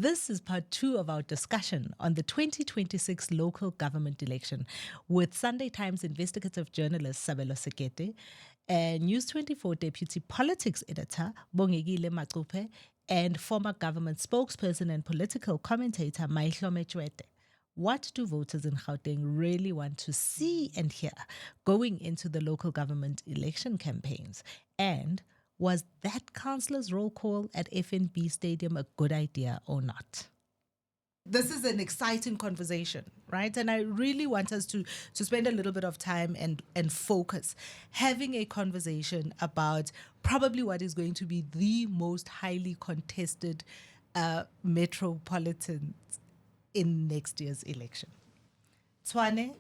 This is part 2 of our discussion on the 2026 local government election with Sunday Times Investigative Journalist Sabelo Skiti and News24 Deputy Politics Editor Bongekile Macupe and former government spokesperson and political commentator Mayihlome Tshwete. What do voters in Gauteng really want to see and hear going into the local government election campaigns? And was that councillor's roll call at FNB Stadium a good idea or not? This is an exciting conversation, right? And I really want us to spend a little bit of time and focus having a conversation about probably what is going to be the most highly contested metropolitans in next year's election. Tshwane,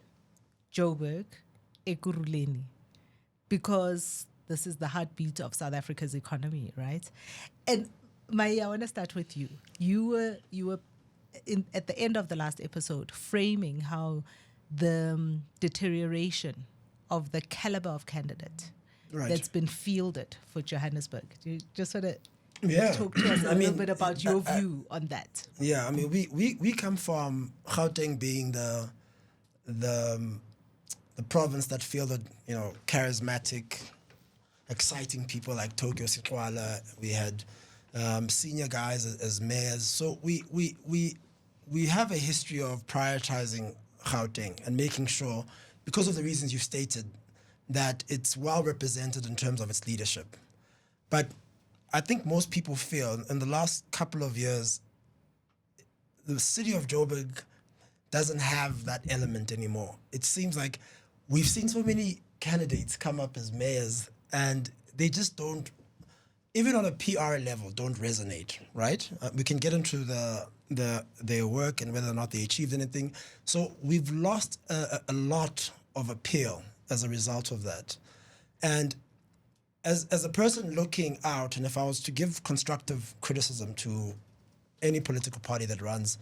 Joburg, Ekurhuleni, because this is the heartbeat of South Africa's economy, right? And Mai, I want to start with you. You were at the end of the last episode framing how the deterioration of the caliber of candidate that's been fielded for Johannesburg. Do you just want to talk to us a little bit about your view on that? Yeah, I mean, we come from Gauteng being the province that fielded, charismatic, exciting people like Tokyo Sikwala. We had senior guys as mayors. So we have a history of prioritizing Gauteng and making sure, because of the reasons you stated, that it's well represented in terms of its leadership. But I think most people feel in the last couple of years, the city of Joburg doesn't have that element anymore. It seems like we've seen so many candidates come up as mayors and they just don't, even on a PR level, don't resonate, right? We can get into their work and whether or not they achieved anything. So we've lost a lot of appeal as a result of that. And as a person looking out, and if I was to give constructive criticism to any political party that runs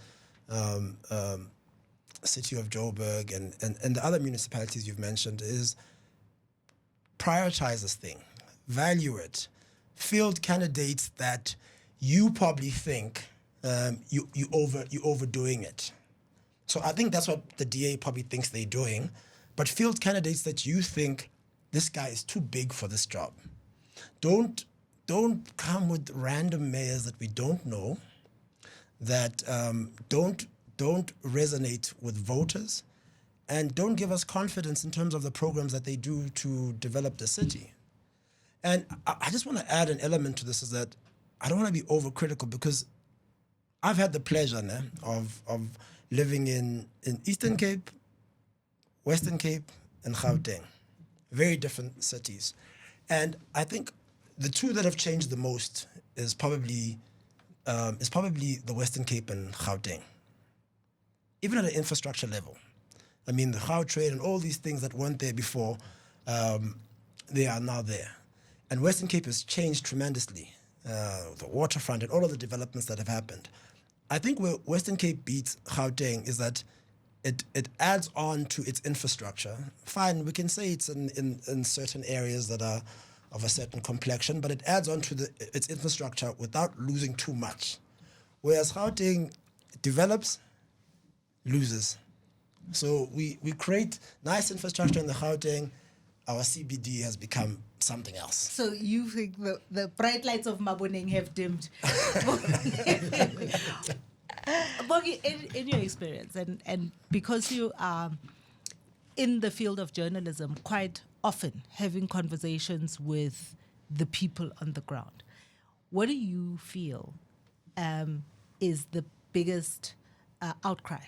city of Joburg and the other municipalities you've mentioned, is prioritize this thing, value it, field candidates that you probably think you overdoing it. So I think that's what the DA probably thinks they're doing, but field candidates that you think this guy is too big for this job. Don't come with random mayors that we don't know, that don't resonate with voters, and don't give us confidence in terms of the programs that they do to develop the city. And I just want to add an element to this, is that I don't want to be overcritical, because I've had the pleasure of living in Eastern Cape, Western Cape, and Gauteng, very different cities. And I think the two that have changed the most is probably the Western Cape and Gauteng, even at an infrastructure level. I mean, the Gautrain and all these things that weren't there before, they are now there. And Western Cape has changed tremendously, the waterfront and all of the developments that have happened. I think where Western Cape beats Gauteng is that it adds on to its infrastructure. Fine, we can say it's in certain areas that are of a certain complexion, but it adds on to its infrastructure without losing too much. Whereas Gauteng develops, loses. So we create nice infrastructure in the Gauteng, our CBD has become something else. So you think the bright lights of Maboneng have dimmed? Bogi, in your experience, and because you are in the field of journalism quite often having conversations with the people on the ground, what do you feel is the biggest outcry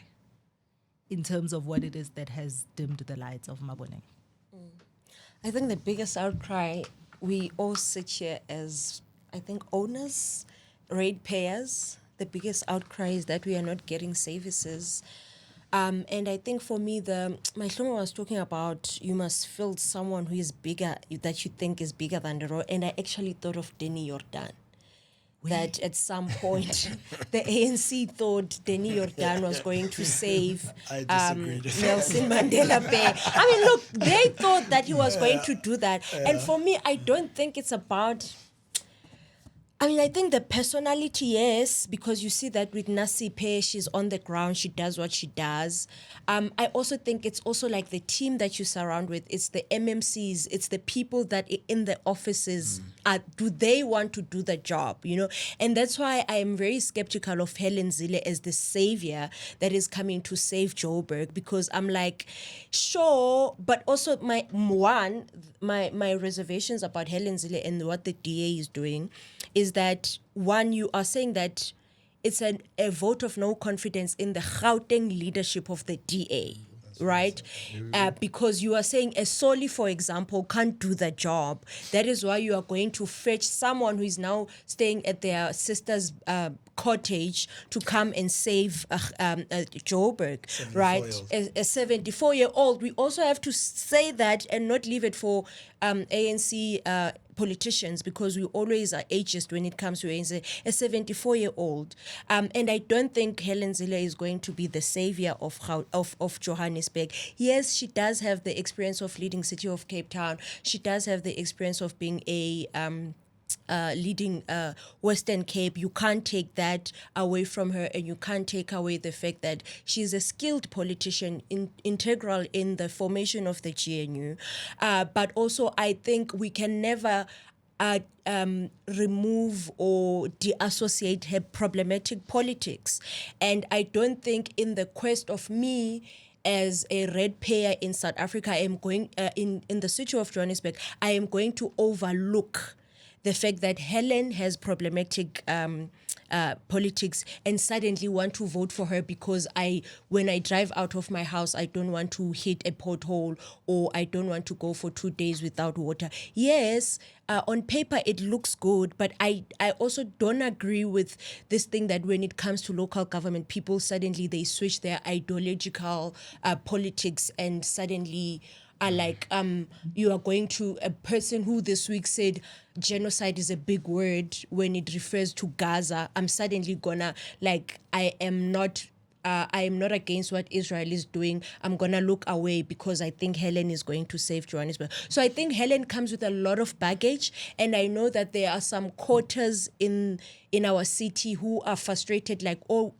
in terms of what it is that has dimmed the lights of Maboneng? I think the biggest outcry, we all sit here as, I think, owners, ratepayers. The biggest outcry is that we are not getting services. And I think for me, Mayihlome was talking about you must field someone who is bigger, that you think is bigger than the road. And I actually thought of Denny Jordan. That at some point the ANC thought Denny Jordan was going to save Nelson Mandela Bay. I mean, look, they thought that he was going to do that. And for me, I don't think it's about I mean, I think the personality, yes, because you see that with Nasipe, she's on the ground, she does what she does. I also think it's also like the team that you surround with, it's the MMCs, it's the people that in the offices, do they want to do the job, you know? And that's why I am very skeptical of Helen Zille as the savior that is coming to save Joburg, because I'm like, sure, but also my reservations about Helen Zille and what the DA is doing is that, one, you are saying that it's a vote of no confidence in the Gauteng leadership of the DA, right? Because you are saying Esoli, for example, can't do the job. That is why you are going to fetch someone who is now staying at their sister's cottage to come and save Joburg, right? A 74-year-old. We also have to say that and not leave it for ANC politicians, because we always are ageist when it comes to ANC. A 74-year-old. And I don't think Helen Zille is going to be the savior of Johannesburg. Yes, she does have the experience of leading City of Cape Town. She does have the experience of being a leading Western Cape. You can't take that away from her, and you can't take away the fact that she's a skilled politician, integral in the formation of the GNU. But also, I think we can never remove or deassociate her problematic politics. And I don't think in the quest of me as a red payer in South Africa, I am going in the city of Johannesburg, I am going to overlook the fact that Helen has problematic politics and suddenly want to vote for her because when I drive out of my house, I don't want to hit a pothole, or I don't want to go for 2 days without water. Yes, on paper it looks good, but I also don't agree with this thing that when it comes to local government, people suddenly they switch their ideological politics and suddenly are like, you are going to a person who this week said genocide is a big word when it refers to Gaza. I'm suddenly gonna, like, I am not against what Israel is doing. I'm gonna look away because I think Helen is going to save Johannesburg. So I think Helen comes with a lot of baggage, and I know that there are some quarters in our city who are frustrated, like all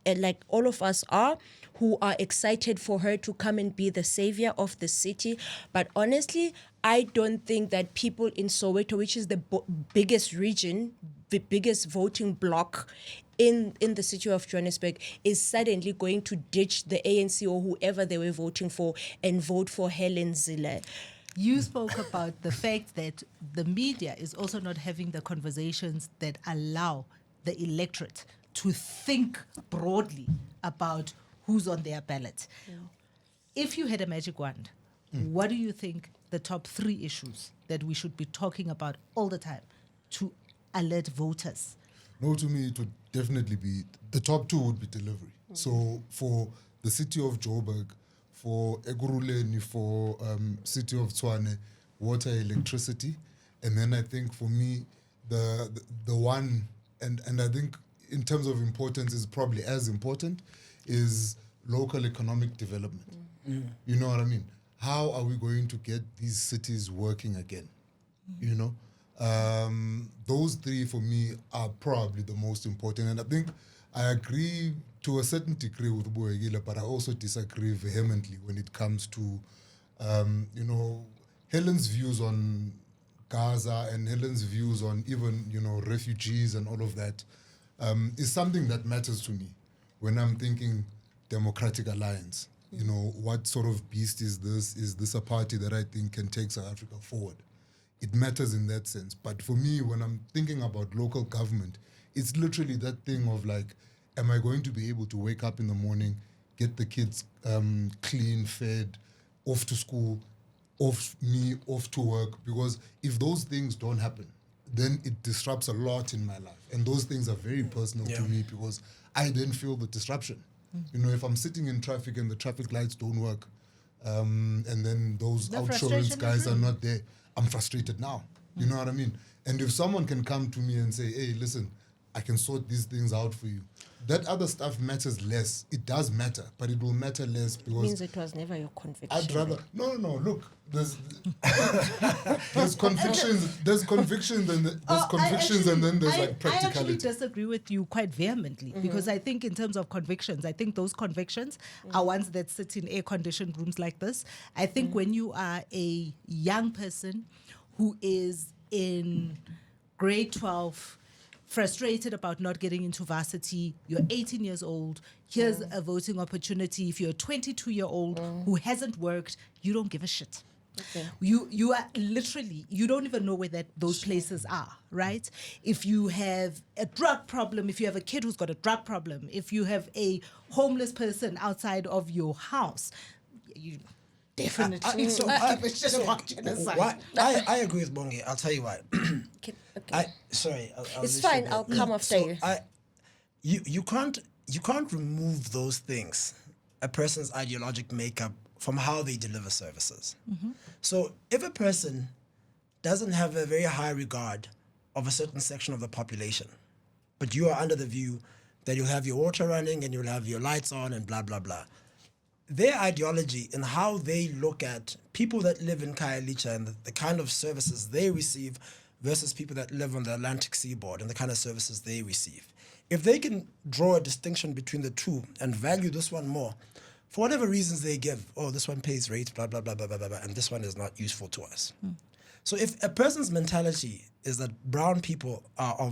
of us are, who are excited for her to come and be the savior of the city. But honestly, I don't think that people in Soweto, which is the biggest region, the biggest voting bloc in the city of Johannesburg, is suddenly going to ditch the ANC or whoever they were voting for and vote for Helen Zille. You spoke about the fact that the media is also not having the conversations that allow the electorate to think broadly about who's on their ballot. Yeah. If you had a magic wand, what do you think the top 3 issues that we should be talking about all the time to alert voters? No, to me, it would definitely be, the top 2 would be delivery. So for the city of Joburg, for Ekurhuleni, for city of Tshwane, water, electricity. And then I think for me, the one, and I think in terms of importance is probably as important, is local economic development. You know what I mean? How are we going to get these cities working again? You know? Those 3 for me are probably the most important. And I think I agree to a certain degree with Bongekile, but I also disagree vehemently when it comes to, you know, Helen's views on Gaza and Helen's views on even, you know, refugees and all of that, is something that matters to me when I'm thinking Democratic Alliance. You know, what sort of beast is this? Is this a party that I think can take South Africa forward? It matters in that sense. But for me, when I'm thinking about local government, it's literally that thing of like, am I going to be able to wake up in the morning, get the kids clean, fed, off to school, off to work? Because if those things don't happen, then it disrupts a lot in my life. And those things are very personal to me because I then feel the disruption. You know, if I'm sitting in traffic and the traffic lights don't work, and then those outsurance guys are not there, I'm frustrated now. You know what I mean? And if someone can come to me and say, hey, listen, I can sort these things out for you, that other stuff matters less. It does matter, but it will matter less because Means it was never your conviction. I'd rather no. Look, there's convictions. There's convictions and then there's like I actually practicality. disagree with you quite vehemently because I think in terms of convictions, I think those convictions are ones that sit in air-conditioned rooms like this. I think when you are a young person who is in grade 12, frustrated about not getting into varsity, you're 18 years old, here's a voting opportunity. If you're a 22-year-old who hasn't worked, you don't give a shit. Okay. You are literally, you don't even know where those places are, right? If you have a drug problem, if you have a kid who's got a drug problem, if you have a homeless person outside of your house, you definitely don't give a shit about genocide. I agree with Bongi. I'll tell you why. Okay. It's fine. I'll come after you. You can't remove those things, a person's ideologic makeup, from how they deliver services. So if a person doesn't have a very high regard of a certain section of the population, but you are under the view that you'll have your water running and you'll have your lights on and blah, blah, blah, their ideology and how they look at people that live in Khayelitsha and the kind of services they receive versus people that live on the Atlantic seaboard and the kind of services they receive. If they can draw a distinction between the two and value this one more, for whatever reasons they give, this one pays rates, blah, blah, blah, blah, blah, blah, blah, and this one is not useful to us. So if a person's mentality is that brown people are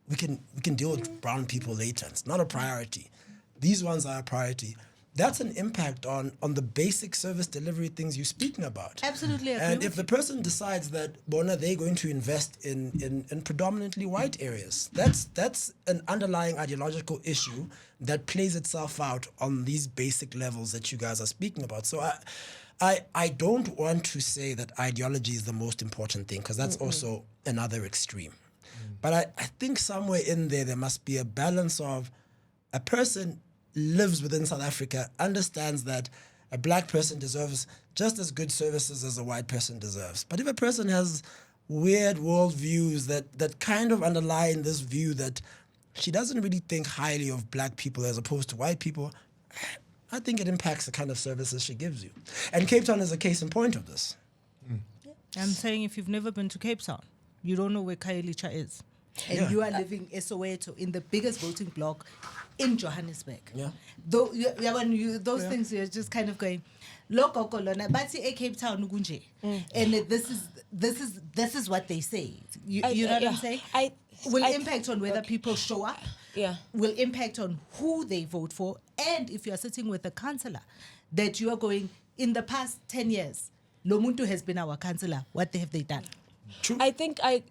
we can deal with brown people later, it's not a priority. These ones are a priority. That's an impact on the basic service delivery things you're speaking about. Absolutely agree And with if the person decides that they're going to invest in predominantly white areas, that's an underlying ideological issue that plays itself out on these basic levels that you guys are speaking about. So I don't want to say that ideology is the most important thing, because that's also another extreme. But I think somewhere in there must be a balance of a person lives within South Africa, understands that a black person deserves just as good services as a white person deserves. But if a person has weird worldviews that kind of underline this view that she doesn't really think highly of black people as opposed to white people, I think it impacts the kind of services she gives you. And Cape Town is a case in point of this. I'm saying if you've never been to Cape Town, you don't know where Khayelitsha is. And you are living in Soweto, in the biggest voting block in Johannesburg. Yeah. Though, those things, you're just kind of going, Loko kolona, bati e Cape Town ugunje. And this is what they say. You know what I'm saying? Will impact on whether people show up. Yeah. Will impact on who they vote for. And if you're sitting with a councillor that you are going, in the past 10 years, Lomuntu has been our councillor. What have they done? True. I think I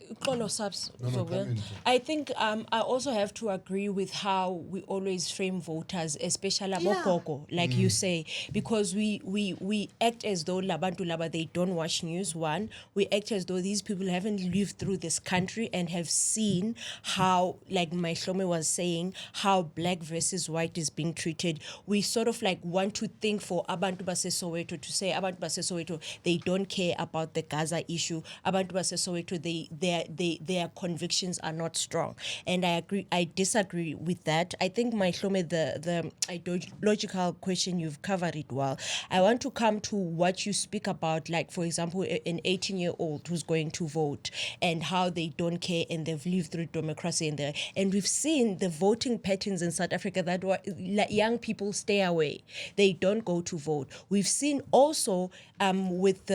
also have to agree with how we always frame voters, especially abogogo, like you say, because we act as though labantu laba, they don't watch news. One, we act as though these people haven't lived through this country and have seen how, like Mayihlome was saying, how black versus white is being treated. We sort of like want to think for abantu base Soweto to say abantu base Soweto, they don't care about the Gaza issue. Abantu base Soweto, their convictions are not strong, and I disagree with that. I think Mayihlome, the ideological question, you've covered it well. I want to come to what you speak about, like for example an 18-year-old who's going to vote and how they don't care and they've lived through democracy and we've seen the voting patterns in South Africa that young people stay away, they don't go to vote. We've seen also with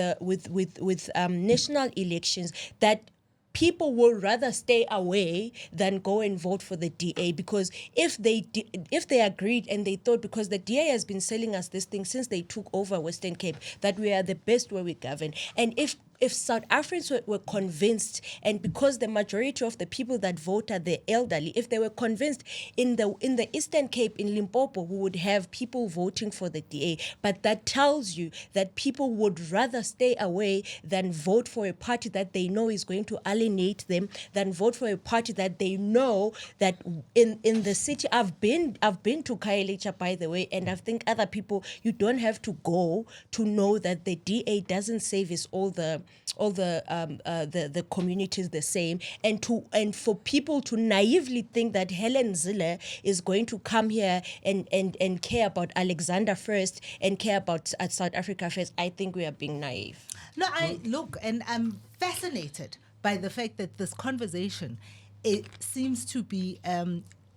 national elections that people will rather stay away than go and vote for the DA, because if they agreed and they thought, because the DA has been selling us this thing since they took over Western Cape, that we are the best way we govern, and if South Africans were convinced, and because the majority of the people that vote are the elderly, if they were convinced in the Eastern Cape, in Limpopo, we would have people voting for the DA. But that tells you that people would rather stay away than vote for a party that they know is going to alienate them, than vote for a party that they know that in the city. I've been to Khayelitsha, by the way, and I think other people, you don't have to go to know that the DA doesn't service all the the communities the same, and for people to naively think that Helen Zille is going to come here and care about Alexander first and care about South Africa first, I think we are being naive. No, I look, and I'm fascinated by the fact that this conversation, it seems to be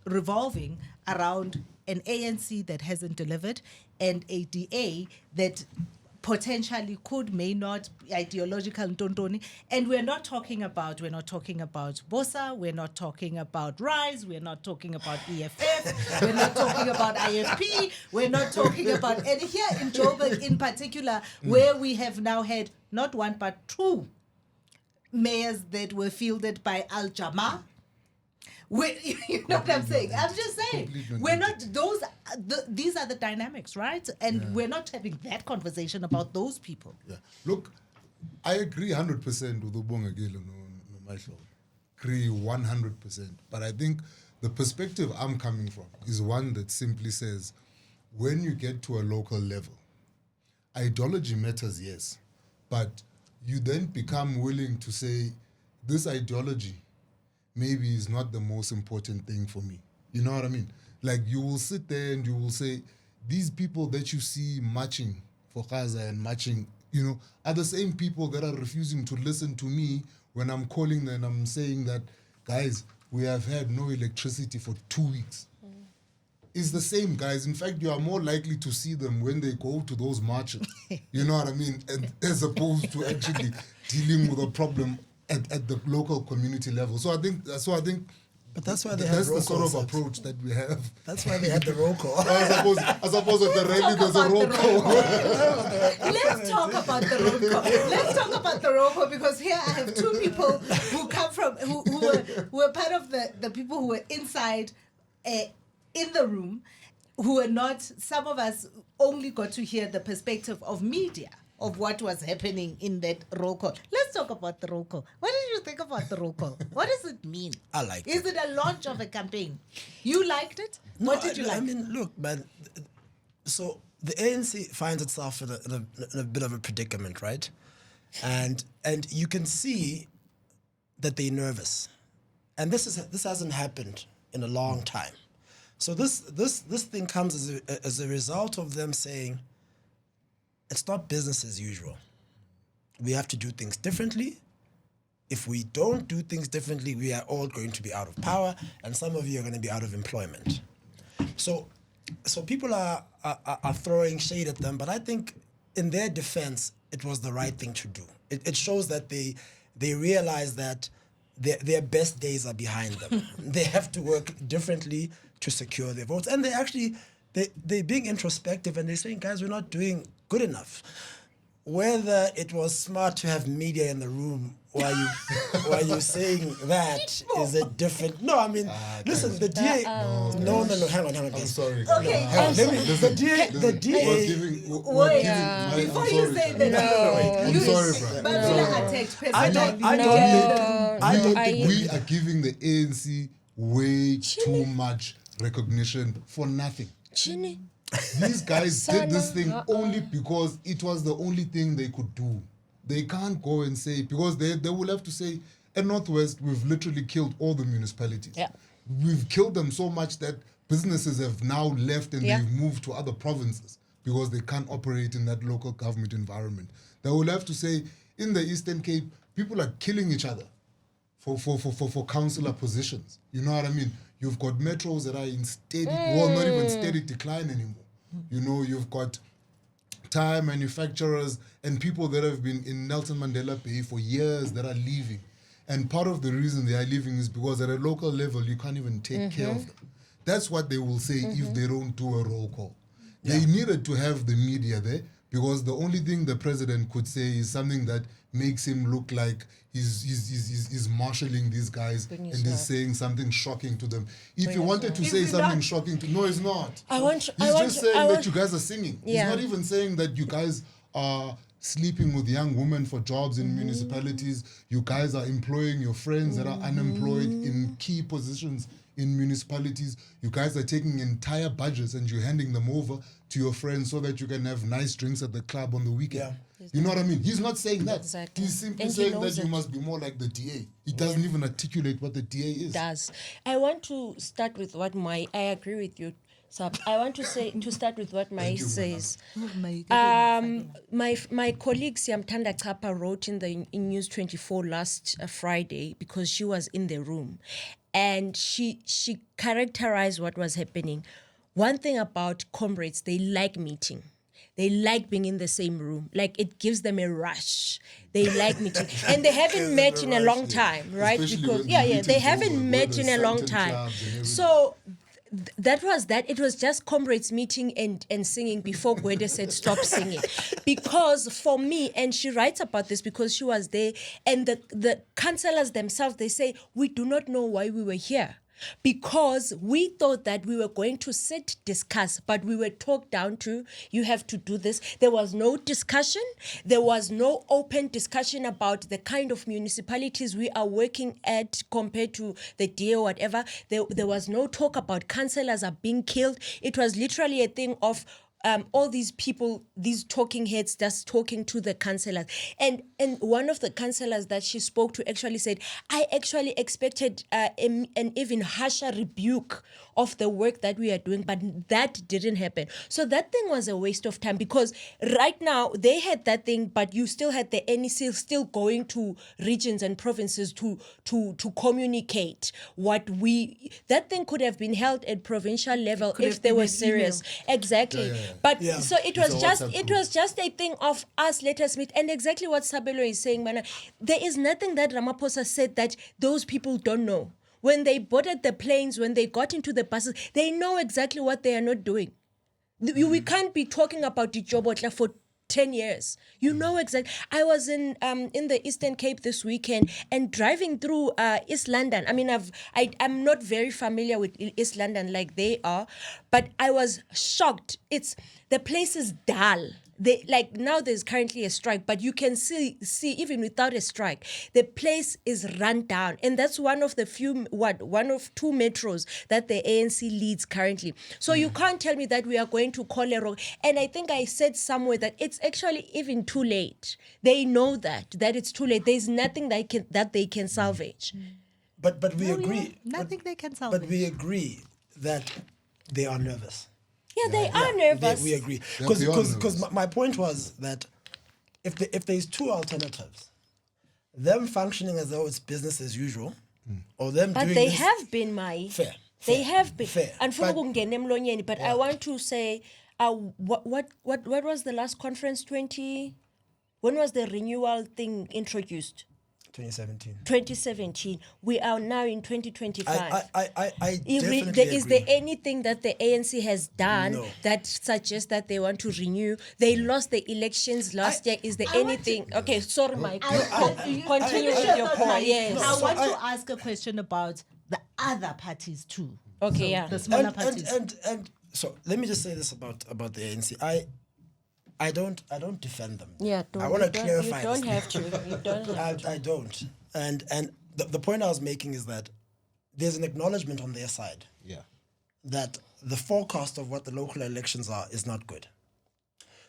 revolving around an ANC that hasn't delivered and a DA that potentially may not, ideological ntontoni. And we're not talking about Bosa, we're not talking about RISE, we're not talking about EFF, we're not talking about IFP, we're not talking about, and here in Joburg in particular, where we have now had not one but two mayors that were fielded by Al Jama. You know what I'm saying? I'm just saying, we're not these are the dynamics, right? And we're not having that conversation about those people. Yeah. Look, I agree 100% with Bongekile no Mayihlome. Agree 100%. But I think the perspective I'm coming from is one that simply says, when you get to a local level, ideology matters, yes, but you then become willing to say, this ideology maybe is not the most important thing for me. You know what I mean? Like, you will sit there and you will say, these people that you see marching for Gaza and marching, are the same people that are refusing to listen to me when I'm calling them and I'm saying that, guys, we have had no electricity for 2 weeks. It's the same, guys. In fact, you are more likely to see them when they go to those marches. You know what I mean? And as opposed to actually dealing with a problem at the local community level. So I think. But that's why they that's have the sort of roll calls. approach that we have. That's why they had the roll call. I suppose at the rally there's a roll call. Let's talk about the roll call. Let's talk about the roll call, because here I have two people who come from who were part of the people who were inside in the room, who were not. Some of us only got to hear the perspective of media of what was happening in that roll call. Let's talk about the roll call. What did you think about the roll call? What does it mean? I liked Is it a launch of a campaign? You liked it? What did you like? I mean, look, man. So the ANC finds itself in a bit of a predicament, right? And you can see that they're nervous, and this hasn't happened in a long time. So this thing comes as a result of them saying, it's not business as usual. We have to do things differently. If we don't do things differently, we are all going to be out of power, and some of you are going to be out of employment. So people are throwing shade at them, but I think in their defense, it was the right thing to do. It shows that they realize that their best days are behind them. They have to work differently to secure their votes, and they're being introspective, and they're saying, guys, we're not doing good enough. Whether it was smart to have media in the room while you saying that is a different. No, I mean, listen, the DA. No, hang on, I'm guys. sorry. Okay, Hang on, the DA. Before you say that, I'm sorry, bro. Babila attacked I don't think we are giving the ANC way too much recognition for nothing. Chini. These guys did this thing only because it was the only thing they could do. They can't go and say, because they will have to say, at Northwest, we've literally killed all the municipalities. Yeah. We've killed them so much that businesses have now left and they've moved to other provinces because they can't operate in that local government environment. They will have to say, in the Eastern Cape, people are killing each other for councillor positions. You know what I mean? You've got metros that are in steady, well, not even steady decline anymore. You know, you've got tire manufacturers and people that have been in Nelson Mandela Bay for years that are leaving. And part of the reason they are leaving is because at a local level, you can't even take care of them. That's what they will say if they don't do a roll call. They needed to have the media there because the only thing the president could say is something that makes him look like he's marshalling these guys and is saying something shocking to them. If he wanted to say something shocking to... No, it's not. He's just saying that you guys are singing. He's not even saying that you guys are sleeping with young women for jobs in municipalities. You guys are employing your friends that are unemployed in key positions in municipalities. You guys are taking entire budgets and you're handing them over to your friends so that you can have nice drinks at the club on the weekend. You know what I mean? He's not saying that. Exactly. He's simply And he saying that knows you it. must be more like the DA. He doesn't even articulate what the DA is. Does. I want to start with what I agree with you, Sab. I want to start with what Mai says. My colleague Siamtanda Chapa wrote in News24 last Friday because she was in the room, and she characterized what was happening. One thing about comrades, they like meeting. They like being in the same room. Like, it gives them a rush. They like meeting. And they haven't met in a long time, right? Especially Because, when you meet they in haven't Joburg, met where in there's a long Sandton time. clubs and everything. So that was that. It was just comrades meeting and singing before Gwede said stop singing. Because for me, and she writes about this because she was there, and the councillors themselves, they say, we do not know why we were here. Because we thought that we were going to sit, discuss, but we were talked down to, you have to do this. There was no discussion. There was no open discussion about the kind of municipalities we are working at compared to the DA or whatever. There was no talk about councillors are being killed. It was literally a thing of all these people, these talking heads, just talking to the councillors. And one of the councillors that she spoke to actually said, I actually expected an even harsher rebuke of the work that we are doing, but that didn't happen. So that thing was a waste of time, because right now they had that thing, but you still had the NEC still going to regions and provinces to communicate that thing could have been held at provincial level if they were serious. Exactly. But so it was just a thing of us, let us meet. And exactly what Sabelo is saying, Mana, there is nothing that Ramaphosa said that those people don't know. When they boarded the planes, when they got into the buses, they know exactly what they are not doing. We can't be talking about Dijobotla for 10 years. You know exactly. I was in the Eastern Cape this weekend and driving through East London. I mean, I'm not very familiar with East London like they are, but I was shocked. The place is dull. Now there's currently a strike, but you can see even without a strike, the place is run down. And that's one of two metros that the ANC leads currently. So you can't tell me that we are going to Kolero. And I think I said somewhere that it's actually even too late. They know that it's too late. There's nothing that they can salvage. But we agree. Nothing they can salvage. But we agree that they are nervous. Yeah, they are nervous. We agree. They're beyond Because my point was that if there's two alternatives, them functioning as though it's business as usual, or them but doing they this, have been, Mai. fair. They have been. Fair. But I want to say, what was the last conference? When was the renewal thing introduced? 2017. 2017. We are now in 2025. I definitely Is agree. there anything that the ANC has done No. that suggests that they want to renew? They lost the elections last year. Is there anything? Okay, sorry, Mike. Continue with your point. Yes. I want to ask a question about the other parties too. Okay, yeah. The smaller parties. And so let me just say this about the ANC. I don't defend them. Yeah, I want to clarify. You don't this. have to. You don't have to. I don't. And the point I was making is that there's an acknowledgement on their side that the forecast of what the local elections are is not good.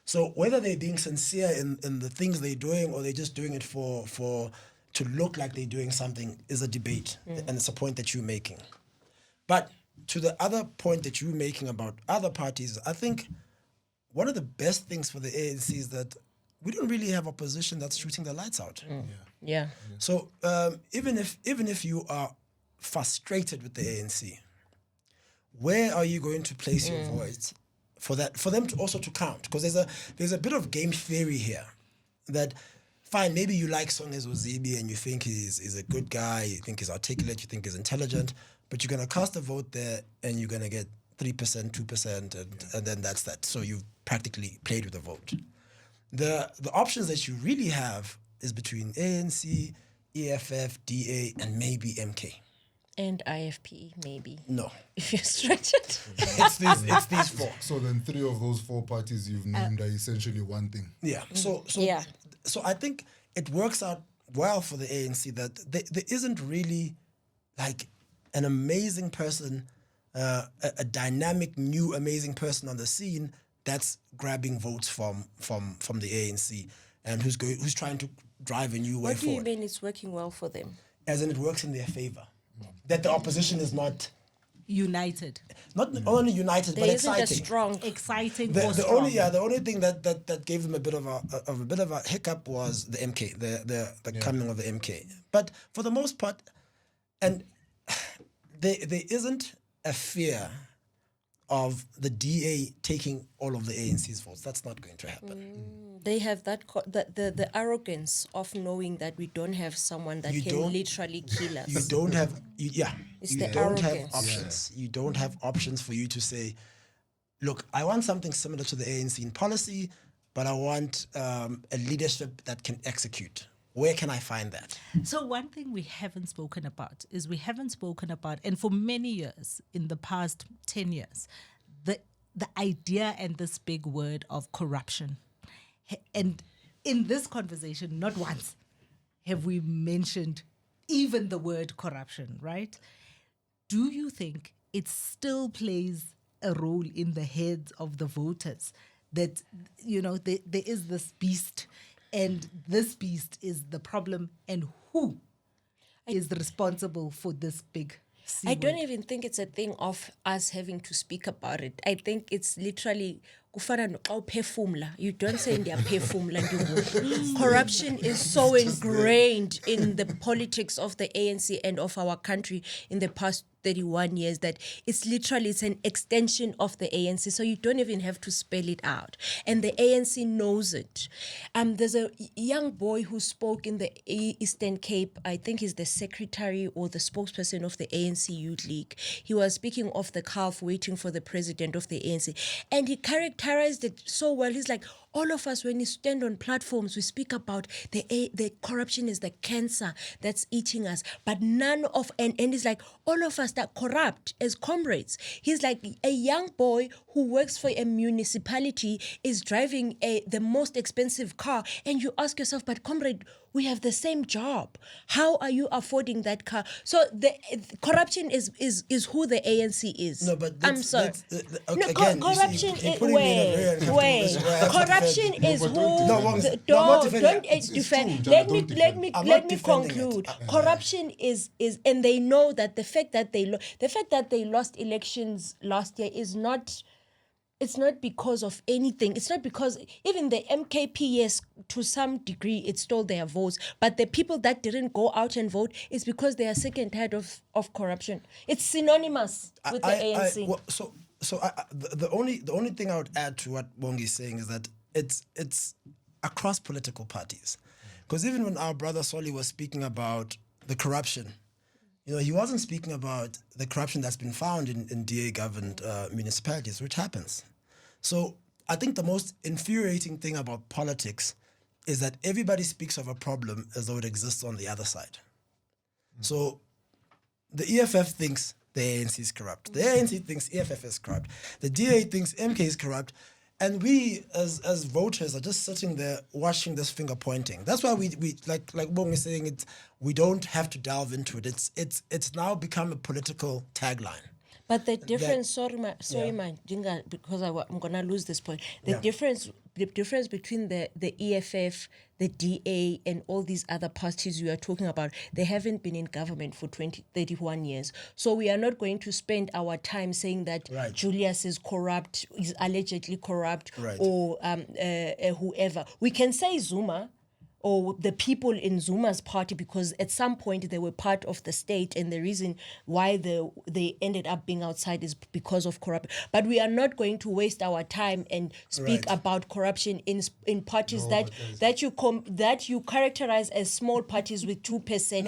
So whether they're being sincere in the things they're doing or they're just doing it for to look like they're doing something is a debate, and it's a point that you're making. But to the other point that you're making about other parties, I think one of the best things for the ANC is that we don't really have opposition that's shooting the lights out. Yeah. So even if you are frustrated with the ANC, where are you going to place your voice for them to also to count? Because there's a bit of game theory here that fine, maybe you like Songezo Zibi and you think he's a good guy, you think he's articulate, you think he's intelligent, but you're gonna cast a vote there and you're gonna get 3%, 2%, and then that's that. So you've practically played with the vote. The options that you really have is between ANC, EFF, DA, and maybe MK. And IFP, maybe. No. If you stretch it. It's these four. So then 3 of those 4 parties you've named are essentially one thing. Yeah. So I think it works out well for the ANC that there isn't really like an amazing person, a dynamic, new, amazing person on the scene that's grabbing votes from the ANC. and who's trying to drive a new way What do you forward. mean it's working well for them? As in, it works in their favor. That the opposition is not only united, There but isn't a exciting. strong. exciting The or strong. only thing that gave them a bit of a hiccup was the MK, the coming of the MK. But for the most part, and there isn't a fear of the DA taking all of the ANC's votes. That's not going to happen. They have the arrogance of knowing that we don't have someone that You can don't- literally kill us. You don't have, It's you the don't have arrogance. options. You don't have options for you to say, look, I want something similar to the ANC in policy, but I want a leadership that can execute. Where can I find that? So one thing we haven't spoken about, and for many years, in the past 10 years, the idea and this big word of corruption. And in this conversation, not once have we mentioned even the word corruption, right? Do you think it still plays a role in the heads of the voters that, there is this beast, and this beast is the problem, and who is responsible for this big C I don't word? even think it's a thing of us having to speak about it. I think it's literally kufana no xa uphefumla. You don't say ndiyaphefumla ndivuka. Corruption is so ingrained in the politics of the ANC and of our country in the past 31 years that it's an extension of the ANC. So you don't even have to spell it out. And the ANC knows it. There's a young boy who spoke in the Eastern Cape. I think he's the secretary or the spokesperson of the ANC Youth League. He was speaking of the calf waiting for the president of the ANC. And he characterized it so well. He's like, all of us, when we stand on platforms, we speak about the corruption is the cancer that's eating us. But none of, and he's like, all of us that corrupt as comrades. He's like, a young boy who works for a municipality is driving the most expensive car. And you ask yourself, but comrade, we have the same job. How are you affording that car? So the corruption is who the ANC is. No, but I'm sorry. okay, No, again, corruption you're putting me in a very uncomfortable position where I have to corruption defend. is No, who. but don't No, Wongs, the- no, I'm not don't defending it. It's defend. true, Let Jana, me don't let me I'm let not me defending conclude. it. Corruption is, and they know that the fact that they lost elections last year is not. It's not because of anything. It's not because even the MKP, yes, to some degree, it stole their votes. But the people that didn't go out and vote is because they are sick and tired of corruption. It's synonymous with the ANC. The only thing I would add to what Bongi is saying is that it's across political parties, because even when our brother Solly was speaking about the corruption, he wasn't speaking about the corruption that's been found in DA-governed municipalities, which happens. So I think the most infuriating thing about politics is that everybody speaks of a problem as though it exists on the other side. So the EFF thinks the ANC is corrupt. The ANC thinks EFF is corrupt. The DA thinks MK is corrupt. And we, as voters, are just sitting there watching this finger pointing. That's why we like Bong is saying, we don't have to delve into it. It's now become a political tagline. But the difference, Jinga, because I'm gonna lose this point. The difference between the EFF, the DA, and all these other parties you are talking about, they haven't been in government for 31 years. So we are not going to spend our time saying that Julius is corrupt, is allegedly corrupt, or whoever. We can say Zuma, or the people in Zuma's party, because at some point they were part of the state, and the reason why they ended up being outside is because of corruption. But we are not going to waste our time and speak about corruption in parties that you characterize as small parties with 2%.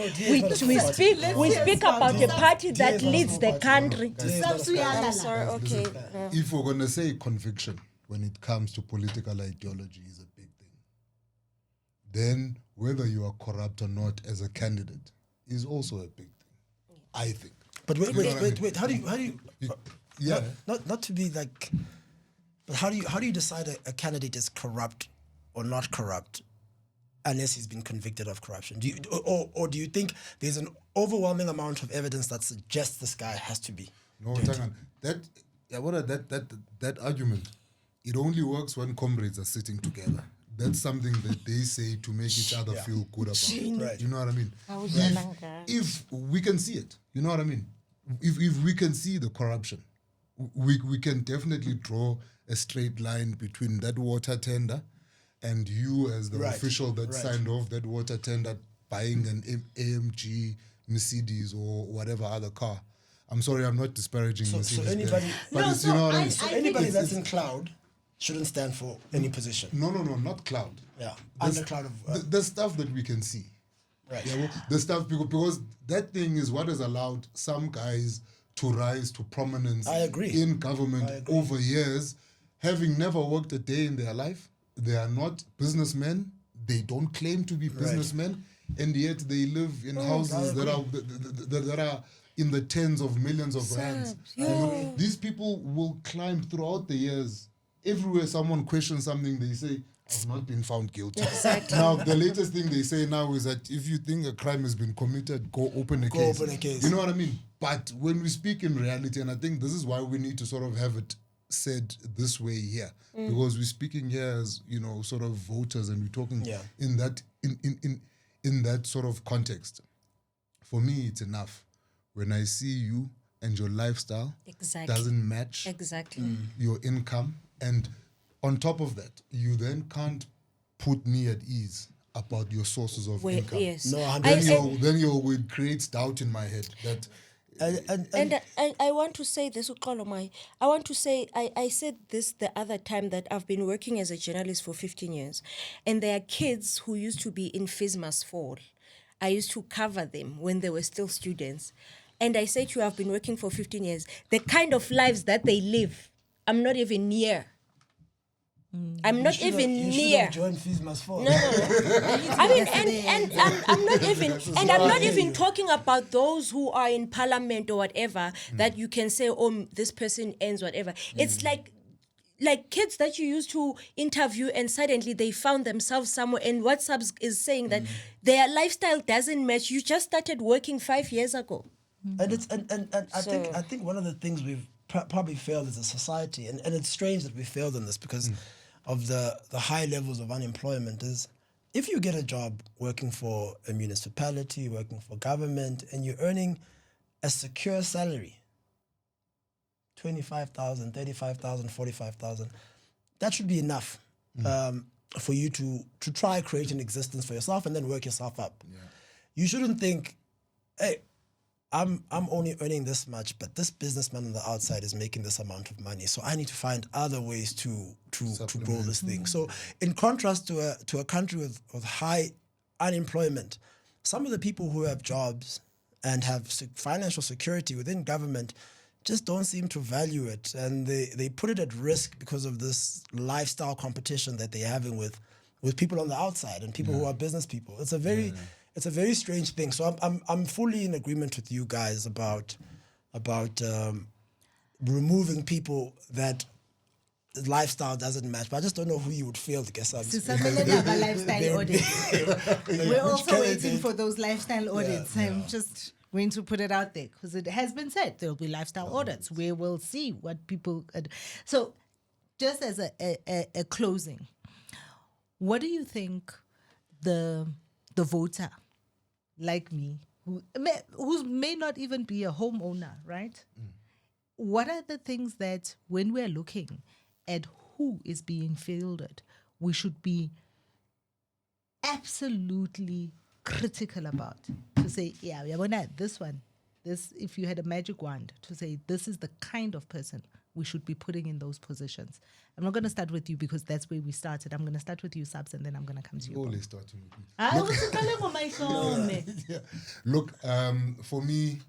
We speak about a party that leads the country. I'm sorry. Okay. If we're going to say conviction when it comes to political ideology is a big thing, then whether you are corrupt or not as a candidate is also a big thing, I think. But wait. How do you? Yeah. Not to be like. But how do you decide a candidate is corrupt or not corrupt, unless he's been convicted of corruption? Do you think there's an overwhelming amount of evidence that suggests this guy has to be? No, Tangan, that argument, it only works when comrades are sitting together. that's something that they say to make each other feel good about it. Right. You know what I mean? Awujalanga. If we can see it, you know what I mean? If we can see the corruption, we can definitely draw a straight line between that water tender and you as the Right. official that Right. signed off that water tender buying an AMG Mercedes or whatever other car. I'm sorry, I'm not disparaging So Mercedes. anybody- but No, it's, so you know what I I- mean? So I anybody think that's in cloud shouldn't stand for any position. No, not cloud. Yeah, There's- under cloud of the stuff that we can see. right. Yeah, well, the stuff because that thing is what has allowed some guys to rise to prominence I agree. in government I agree. over years, having never worked a day in their life. They are not businessmen. They don't claim to be businessmen, and yet they live in houses that are in the tens of millions of rands. You know, these people will climb throughout the years. Everywhere someone questions something, they say, "I've not been found guilty." Exactly. Now, the latest thing they say now is that if you think a crime has been committed, go open a case. open a case. You know what I mean? But when we speak in reality, and I think this is why we need to sort of have it said this way here, because we're speaking here as, you know, sort of voters, and we're talking in that sort of context. For me, it's enough when I see you and your lifestyle Exactly. doesn't match Exactly. your income, and on top of that, you then can't put me at ease about your sources of Well, income. yes. No, Then it creates doubt in my head that And I want to say this, Uxolo Mai. I want to say, I said this the other time that I've been working as a journalist for 15 years. And there are kids who used to be in FISMAS Fall. I used to cover them when they were still students. And I say to you, I've been working for 15 years. The kind of lives that they live, I'm not even near. I'm not even You should near. have joined Fees Must Fall. No. I mean, and I'm not even, and I'm not even talking about those who are in parliament or whatever that you can say, oh, this person ends whatever. It's like kids that you used to interview and suddenly they found themselves somewhere, and WhatsApp is saying that their lifestyle doesn't match. You just started working 5 years ago. And it's and I think one of the things we've probably failed as a society, and it's strange that we failed in this because of the high levels of unemployment, is if you get a job working for a municipality, working for government, and you're earning a secure salary, 25,000, 35,000, 45,000, that should be enough for you to try create an existence for yourself and then work yourself up. Yeah. You shouldn't think, hey, I'm only earning this much, but this businessman on the outside is making this amount of money, so I need to find other ways to grow this thing. So, in contrast to a country with high unemployment, some of the people who have jobs and have financial security within government just don't seem to value it, and they put it at risk because of this lifestyle competition that they're having with people on the outside and people who are business people. It's a very strange thing. So I'm fully in agreement with you guys about removing people that lifestyle doesn't match. But I just don't know who you would fail to get some. Lifestyle audits. We're also waiting for those lifestyle audits. I'm just going to put it out there because it has been said there'll be lifestyle audits where we'll see what people. So, just as a closing, what do you think the voter like me, who may not even be a homeowner, right? What are the things that when we're looking at who is being fielded, we should be absolutely critical about? To say, yeah, we are this one. This, if you had a magic wand, to say this is the kind of person we should be putting in those positions. I'm not going to start with you because that's where we started. I'm going to start with you, Subs, and then I'm going to come to you. Always starting with me. Look, for me,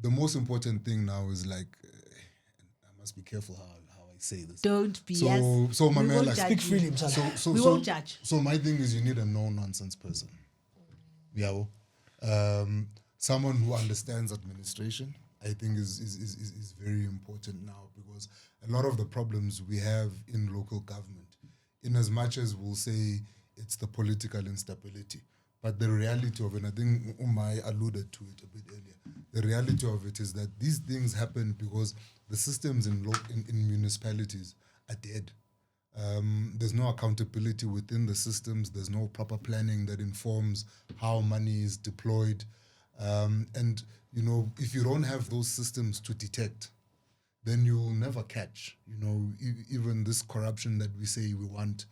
the most important thing now is like, I must be careful how I say this. Don't be. So my man, like, speak freely. We won't judge. So my thing is, you need a no-nonsense person. Yeah. Someone who understands administration, I think is very important now, because a lot of the problems we have in local government, in as much as we'll say it's the political instability, but the reality of it, and I think Umai alluded to it a bit earlier, the reality of it is that these things happen because the systems in municipalities are dead. There's no accountability within the systems. There's no proper planning that informs how money is deployed. And, if you don't have those systems to detect, then you'll never catch, even this corruption that we say we want,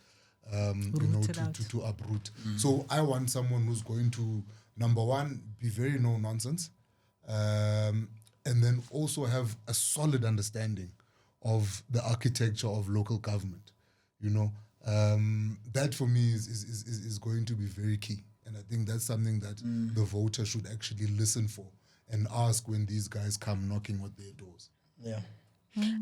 to uproot. So I want someone who's going to, number one, be very no nonsense, and then also have a solid understanding of the architecture of local government. That for me is going to be very key. And I think that's something that the voter should actually listen for and ask when these guys come knocking at their doors. Yeah.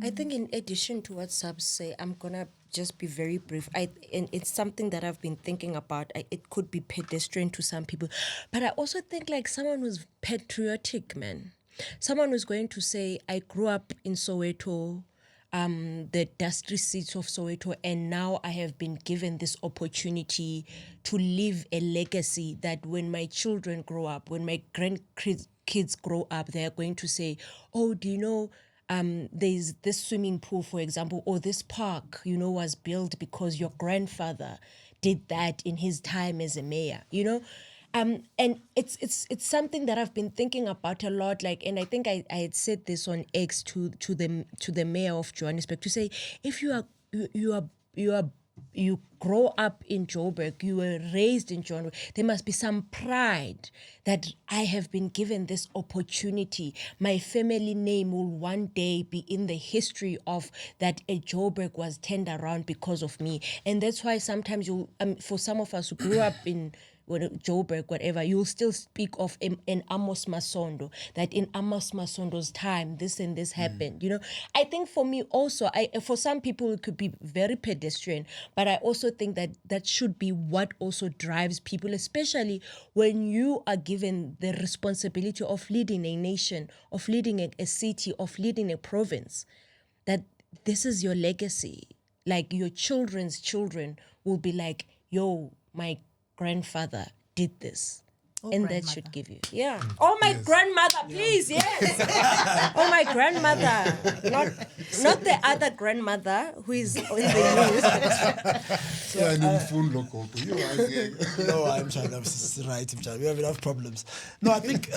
I think in addition to what Subs say, I'm going to just be very brief. And it's something that I've been thinking about. It could be pedestrian to some people. But I also think like someone who's patriotic, man. Someone who's going to say, I grew up in Soweto, the dusty streets of Soweto, and now I have been given this opportunity to leave a legacy that when my children grow up, when my grandkids grow up, they are going to say, oh, do you know, there's this swimming pool, for example, or this park, was built because your grandfather did that in his time as a mayor, and it's something that I've been thinking about a lot. Like, and I think I had said this on X to the mayor of Johannesburg to say, if you grow up in Joburg, you were raised in Joburg, there must be some pride that I have been given this opportunity. My family name will one day be in the history of that a Joburg was turned around because of me. And that's why sometimes for some of us who grew up in Joburg, whatever, you'll still speak of in Amos Masondo, that in Amos Masondo's time, this and this happened. I think for me also, for some people it could be very pedestrian, but I also think that should be what also drives people, especially when you are given the responsibility of leading a nation, of leading a city, of leading a province, that this is your legacy. Like your children's children will be like, yo, my grandfather did this. And that should give you. Yeah. Oh, my grandmother, please. Yes. Oh, my grandmother. Not the other grandmother who is in the news. No, I'm trying to write him. We have enough problems. No, I think,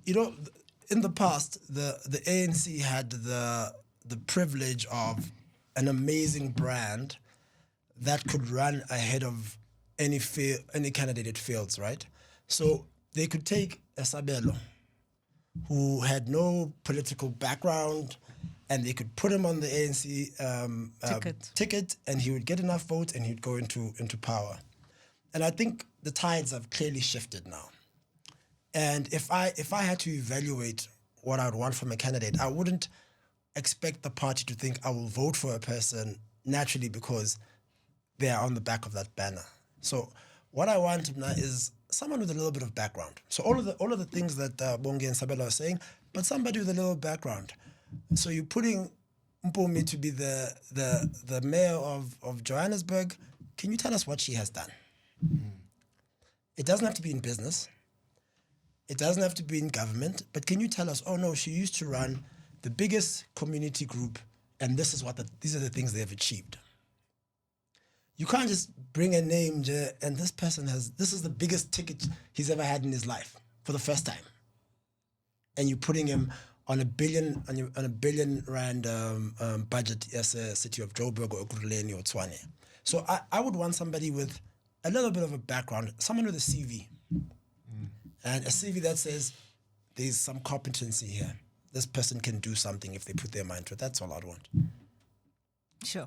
in the past, the ANC had the privilege of an amazing brand that could run ahead of any candidate it fields, right? So they could take a Sabelo who had no political background, and they could put him on the ANC ticket, and he would get enough votes, and he'd go into power. And I think the tides have clearly shifted now. And if I had to evaluate what I would want from a candidate, I wouldn't expect the party to think I will vote for a person naturally because they are on the back of that banner. So what I want now is someone with a little bit of background. So all of the things that Bonge and Sabelo are saying, but somebody with a little background. So you're putting Mpumi to be the mayor of Johannesburg. Can you tell us what she has done? It doesn't have to be in business. It doesn't have to be in government. But can you tell us, oh no, she used to run the biggest community group, and these are the things they have achieved. You can't just bring a name and this is the biggest ticket he's ever had in his life for the first time. And you're putting him on a billion rand budget as a city of Joburg or Ekurhuleni or Tshwane. So I would want somebody with a little bit of a background, someone with a CV. And a CV that says there's some competency here. This person can do something if they put their mind to it. That's all I'd want. Sure.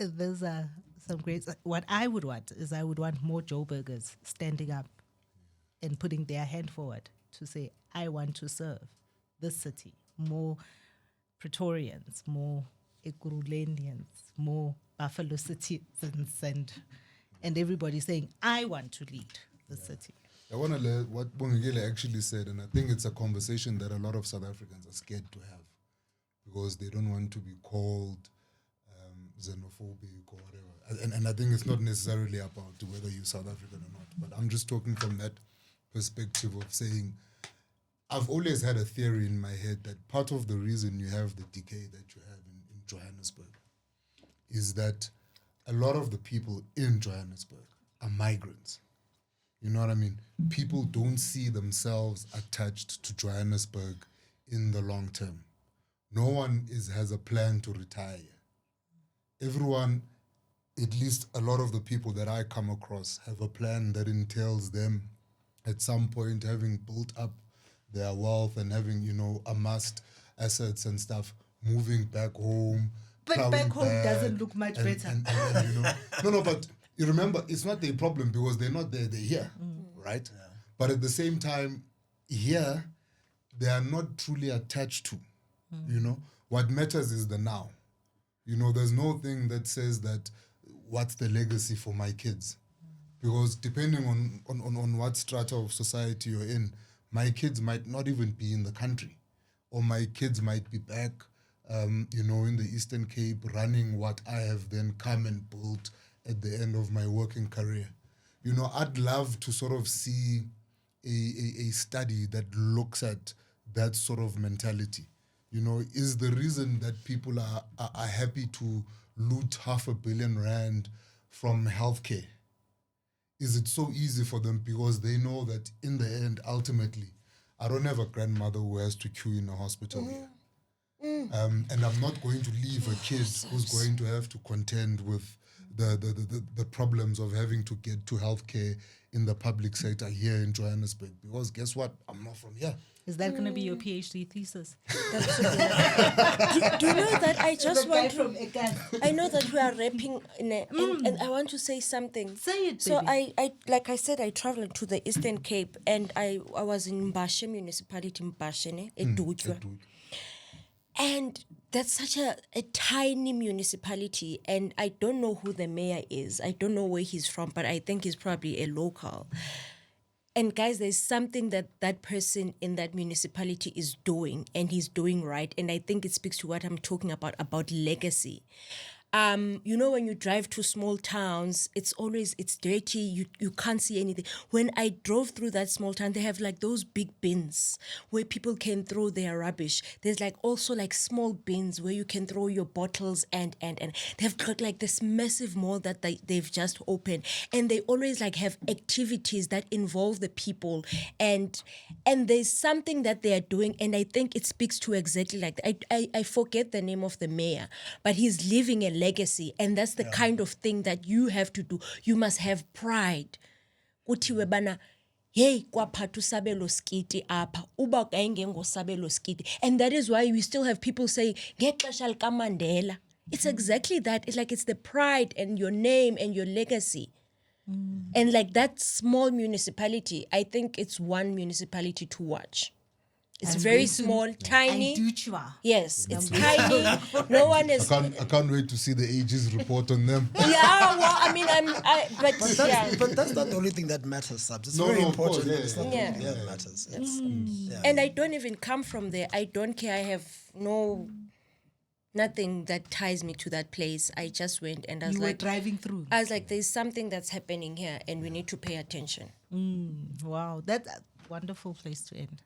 Those are some great. What I would want is more Joburgers standing up and putting their hand forward to say, I want to serve this city. More Praetorians, more Ekurhulenians, more Buffalo citizens, and everybody saying, I want to lead the city. I want to learn what Bongekile actually said, and I think it's a conversation that a lot of South Africans are scared to have because they don't want to be called xenophobic or whatever. And I think it's not necessarily about whether you're South African or not, but I'm just talking from that perspective of saying, I've always had a theory in my head that part of the reason you have the decay that you have in Johannesburg is that a lot of the people in Johannesburg are migrants. You know what I mean? People don't see themselves attached to Johannesburg in the long term. No one has a plan to retire. Everyone, at least a lot of the people that I come across, have a plan that entails them at some point having built up their wealth and having, amassed assets and stuff, moving back home. But back home doesn't look much better. No, but you remember, it's not their problem because they're not there, they're here, right? Yeah. But at the same time, here, they are not truly attached to, What matters is the now. There's no thing that says that what's the legacy for my kids? Because depending on what strata of society you're in, my kids might not even be in the country, or my kids might be back, in the Eastern Cape running what I have then come and built at the end of my working career. I'd love to sort of see a study that looks at that sort of mentality. Is the reason that people are happy to loot R500 million from healthcare? Is it so easy for them because they know that in the end, ultimately, I don't have a grandmother who has to queue in a hospital here. And I'm not going to leave a kid who's going to have to contend with the problems of having to get to healthcare in the public sector here in Johannesburg. Because guess what? I'm not from here. Is that going to be your PhD thesis? Do you know that I just want to... I know that we are rapping, and I want to say something. Say it, So baby. I like I said, I traveled to the Eastern Cape, and I was in Mbashe municipality, Mbashe, Edutywa. And that's such a tiny municipality, and I don't know who the mayor is. I don't know where he's from, but I think he's probably a local. And guys, there's something that person in that municipality is doing, and he's doing right. And I think it speaks to what I'm talking about legacy. When you drive to small towns, it's dirty. You can't see anything. When I drove through that small town, they have like those big bins where people can throw their rubbish. There's like also like small bins where you can throw your bottles and they've got like this massive mall that they've just opened, and they always like have activities that involve the people, and there's something that they are doing, and I think it speaks to exactly like that. I forget the name of the mayor, but he's living a legacy, and that's the kind of thing that you have to do. You must have pride. Kuthiwe bana, hey, kwaphatha Sabelo Skiti apha, uba kayengengo Sabelo Skiti. And that is why we still have people saying, ngexesha lika Mandela. It's exactly that. It's the pride and your name and your legacy. And like that small municipality, I think it's one municipality to watch. It's very small, tiny. Yes, it's tiny. No one is. I can't wait to see the ages report on them. Yeah, well, I mean, But that's not the only thing that matters, Subs. It's very important. It's not the only thing that matters. And I don't even come from there. I don't care. I have nothing that ties me to that place. I just went and I was like, driving through. I was like, there's something that's happening here, and we need to pay attention. Wow, that's a wonderful place to end.